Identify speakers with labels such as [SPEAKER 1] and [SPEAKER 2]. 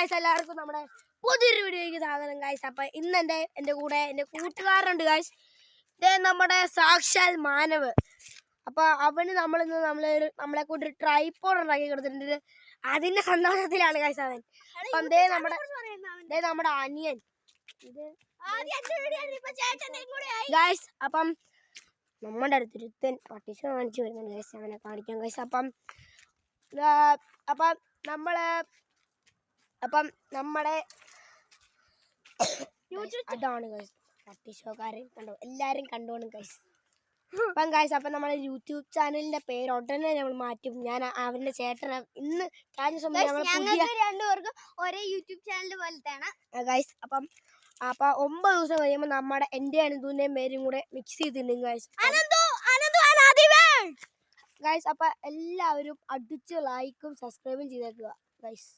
[SPEAKER 1] Guys എല്ലാവർക്കും നമ്മുടെ പുതിയൊരു വീഡിയോയ്ക്ക് സ്വാഗതം ഗൈസ്. അപ്പൊ ഇന്ന് എന്റെ കൂടെ എന്റെ കൂട്ടുകാരുണ്ട് ഗൈസ്. ഇതേ നമ്മുടെ സാക്ഷാൽ മാനവ്. അപ്പൊ അവന് നമ്മളെ കൊണ്ട് ഒരു ട്രൈപോഡ് ഉണ്ടാക്കി കൊടുത്തിട്ടുണ്ട്. അതിന്റെ സന്തോഷത്തിലാണ് ഗൈസ് അവൻ. അപ്പം നമ്മുടെ അനിയൻ ഗൈസ്. അപ്പം നമ്മുടെ അടുത്തൊരുത്തൻ പട്ടിഷ കാണിച്ചു വരുന്നുണ്ട് ഗൈസ്. അവനെ കാണിക്കാം ഗൈസ്. അപ്പം നമ്മുടെ അതാണ് ഗൈസ് പട്ടിഷോക്കാരൻ. കണ്ടോ, എല്ലാരും കണ്ടോണം ഗൈസ്. അപ്പം ഗൈസ്, അപ്പം നമ്മുടെ യൂട്യൂബ് ചാനലിന്റെ പേര് ഉടനെ നമ്മൾ മാറ്റും. ഞാൻ അവന്റെ ചേട്ടനെ ഇന്ന്
[SPEAKER 2] രണ്ടുപേർക്കും ഒരേ യൂട്യൂബ് ചാനൽ പോലത്തെയാണ്
[SPEAKER 1] ഗൈസ്. അപ്പം 9 ദിവസം കഴിയുമ്പോൾ നമ്മുടെ എന്റെ അനന്തുവിന്റെയും പേരും കൂടെ മിക്സ് ചെയ്തിട്ടുണ്ട് ഗൈസ്. ഗൈസ്, അപ്പൊ എല്ലാവരും അടിച്ച് ലൈക്കും സബ്സ്ക്രൈബും ചെയ്തേക്കുക ഗൈസ്.